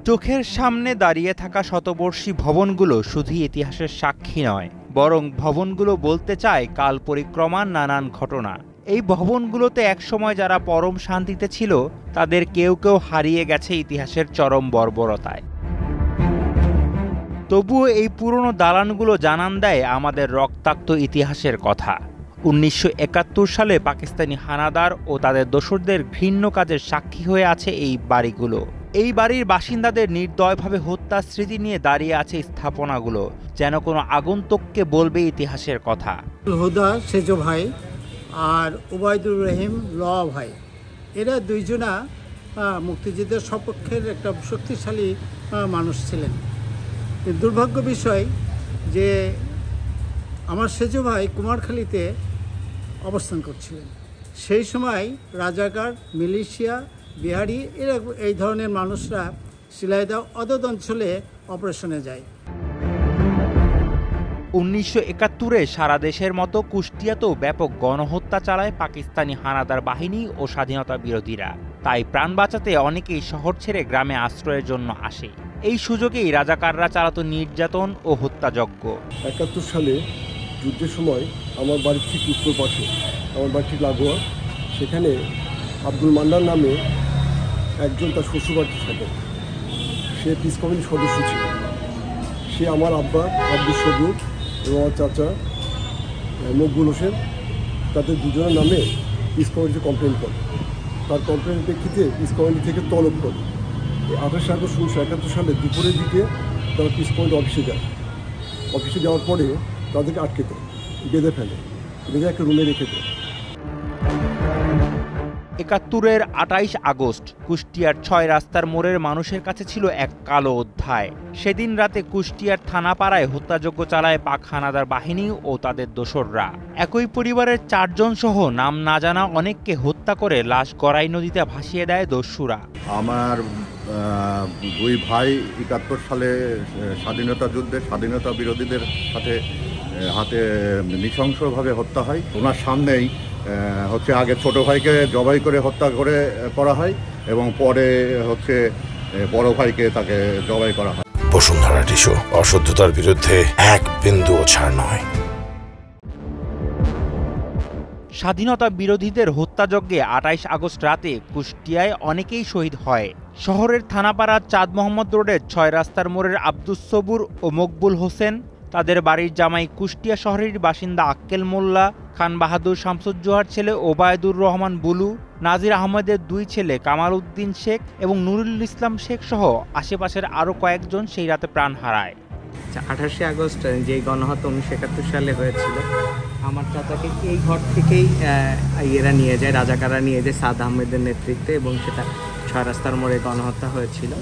চোখের সামনে দাঁড়িয়ে থাকা শতবর্ষী ভবনগুলো শুধু ইতিহাসের সাক্ষী নয়, বরং ভবনগুলো বলতে চায় কাল পরিক্রমার নানান ঘটনা। এই ভবনগুলোতে একসময় যারা পরম শান্তিতে ছিল, তাদের কেউ কেউ হারিয়ে গেছে ইতিহাসের চরম বর্বরতায়। তবুও এই পুরনো দালানগুলো জানান দেয় আমাদের রক্তাক্ত ইতিহাসের কথা। 1971 সালে পাকিস্তানি হানাদার ও তাদের দোসরদের ঘৃণ্য কাজের সাক্ষী হয়ে আছে এই বাড়িগুলো। এই বাড়ির বাসিন্দাদের নির্দয়ভাবে হত্যার স্মৃতি নিয়ে দাঁড়িয়ে আছে স্থাপনাগুলো, যেন কোনো আগন্তুককে বলবে ইতিহাসের কথা। হুদা সেজো ভাই আর ওবায়দুর রহিম ল ভাই, এরা দুইজনা মুক্তিযুদ্ধের সপক্ষের একটা শক্তিশালী মানুষ ছিলেন। দুর্ভাগ্য বিষয় যে আমার সেজো ভাই কুমারখালীতে অবস্থান করছিলেন। সেই সময় রাজাকার, মিলিশিয়া, বিহারি এরা এই ধরনের মানুষরা সিলাইদহ অদদ অঞ্চলে অপারেশনে যায়। 1971-এ সারা দেশের মতো কুষ্টিয়াতেও ব্যাপক গণহত্যা চালায় পাকিস্তানি হানাদার বাহিনী ও স্বাধীনতা বিরোধীরা। তাই প্রাণ বাঁচাতে অনেকেই শহর ছেড়ে গ্রামে আশ্রয়ের জন্য আসে। এই সুযোগেই রাজাকাররা চালাতো নির্যাতন ও হত্যাযজ্ঞ। 71 সালে যুদ্ধের সময় আমার বাড়ির ঠিক উত্তর পাশে, আমার বাড়ি ঠিক লাগোয়া, সেখানে আব্দুল মান্নান নামে একজন তার শ্বশুরবাড়িতে থাকে। সে পিস কমিটির সদস্য ছিল। সে আমার আব্বা আব্দুল সবুর এবং আমার চাচা মকবুল হোসেন, তাদের দুজনের নামে পিস কমিটিতে কমপ্লেন করে। তার কমপ্লেনের প্রেক্ষিতে পিস কমিটি থেকে তলব করে 28 আগস্ট 1971 সালে দুপুরের দিকে তারা পিস কমিটি অফিসে যায়। অফিসে যাওয়ার পরে তাদেরকে আটকে দেয়, বেঁধে ফেলে, বেঁধে একটা রুমে রেখে দেয়। 71-এর 28 আগস্ট কুষ্টিয়ার 6 রাস্তার মোড়ের মানুষের কাছে ছিল এক কালো অধ্যায়। সেদিন রাতে কুষ্টিয়ার থানাপাড়ায় হত্যাযজ্ঞ চালায় পাক হানাদার বাহিনী ও তাদের দোসররা। একই পরিবারের 4 জন সহ নাম না জানা অনেককে হত্যা করে লাশ গড়াই নদীতে ভাসিয়ে দেয় দস্যুরা। আমার 2 ভাই 71 সালে স্বাধীনতা যুদ্ধে স্বাধীনতা বিরোধীদের সাথে হাতে নৃশংসভাবে হত্যা হয়। ওনার সামনেই আগে ছোট ভাইকে জবাই করে হত্যা করা হয় এবং পরে বড় ভাইকে তাকে জবাই করা হয়। বসুন্ধরা টিস্যু, অশুদ্ধতার বিরুদ্ধে এক বিন্দুও ছাড় নয়। স্বাধীনতা বিরোধীদের হত্যাযজ্ঞে 28 আগস্ট রাতে কুষ্টিয়ায় অনেকেই শহীদ হয়। শহরের থানাপাড়ার চাঁদ মোহাম্মদ রোডের 6 রাস্তার মোড়ের আব্দুস সবুর ও মকবুল হোসেন, তাদের বাড়ির জামাই কুষ্টিয়া শহরের বাসিন্দা আক্কেল মোল্লা, খান বাহাদুর শামসুজ্জোহার ছেলে ওবায়দুর রহমান বুলু, নাজির আহমেদের 2 ছেলে কামাল উদ্দিন শেখ এবং নুরুল ইসলাম শেখ সহ আশেপাশের আরও কয়েকজন সেই রাতে প্রাণ হারায়। 28 আগস্ট যে গণহত্যা 1971 সালে হয়েছিল, আমার চাচাকে এই ঘর থেকেই এরা নিয়ে যায়, রাজাকাররা নিয়ে যায় সাদ আহমেদের নেতৃত্বে, এবং সেটা 6 রাস্তার মোড়ে গণহত্যা হয়েছিল।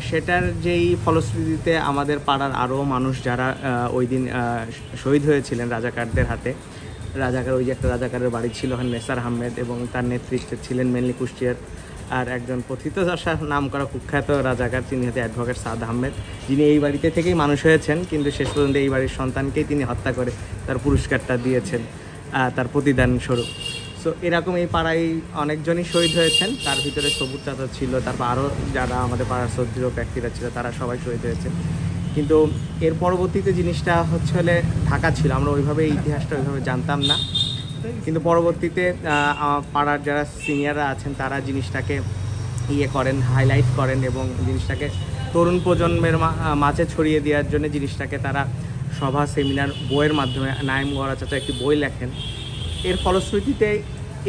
সেটার যেই ফলশ্রুতিতে আমাদের পাড়ার আরও মানুষ যারা ওই দিন শহীদ হয়েছিলেন রাজাকারদের হাতে, ওই যে একটা রাজাকারের বাড়ি ছিল নেসার আহমেদ, এবং তার নেতৃত্বে ছিলেন মেনলি কুষ্টিয়ার আর একজন পথিতযশা নাম করা কুখ্যাত রাজাকার, তিনি হচ্ছে অ্যাডভোকেট সাদ আহমেদ, যিনি এই বাড়িতে থেকেই মানুষ হয়েছেন, কিন্তু শেষ পর্যন্ত এই বাড়ির সন্তানকেই তিনি হত্যা করে তার পুরস্কারটা দিয়েছেন তার প্রতিদান স্বরূপ। সো এরকম এই পাড়ায় অনেকজনই শহীদ হয়েছেন, তার ভিতরে সবুজ চাচা ছিল, তারপর আরও যারা আমাদের পাড়ার শ্রদ্ধেয় ব্যক্তিরা ছিল তারা সবাই শহীদ হয়েছেন। কিন্তু এর পরবর্তীতে জিনিসটা হলে ঢাকা ছিল, আমরা ওইভাবে এই ইতিহাসটা ওইভাবে জানতাম না। কিন্তু পরবর্তীতে পাড়ার যারা সিনিয়ররা আছেন তারা জিনিসটাকে করেন, হাইলাইট করেন, এবং জিনিসটাকে তরুণ প্রজন্মের মাঝে ছড়িয়ে দেওয়ার জন্য জিনিসটাকে তারা সভা, সেমিনার, বইয়ের মাধ্যমে নাইম গড়া চাচা একটি বই লেখেন। এর ফলশ্রুতিতে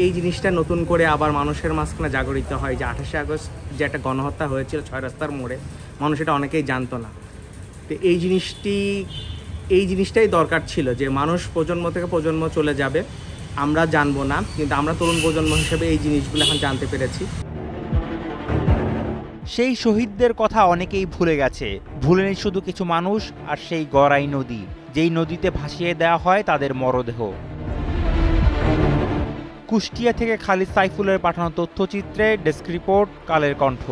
এই জিনিসটা নতুন করে আবার মানুষের মাঝখানে জাগরিত হয় যে 28 আগস্ট যে একটা গণহত্যা হয়েছিল 6 রাস্তার মোড়ে, মানুষ এটা অনেকেই জানতো না। তো এই জিনিসটাই দরকার ছিল যে মানুষ প্রজন্ম থেকে প্রজন্ম চলে যাবে, আমরা জানবো না, কিন্তু আমরা তরুণ প্রজন্ম হিসেবে এই জিনিসগুলো এখন জানতে পেরেছি। সেই শহীদদের কথা অনেকেই ভুলে গেছে, ভুলেনি শুধু কিছু মানুষ আর সেই গড়াই নদী, যেই নদীতে ভাসিয়ে দেওয়া হয় তাদের মরদেহ। কুষ্টিয়া থেকে খালিদ সাইফুলের পাঠানো তথ্যচিত্রে ডেস্ক রিপোর্ট, কালের কণ্ঠ।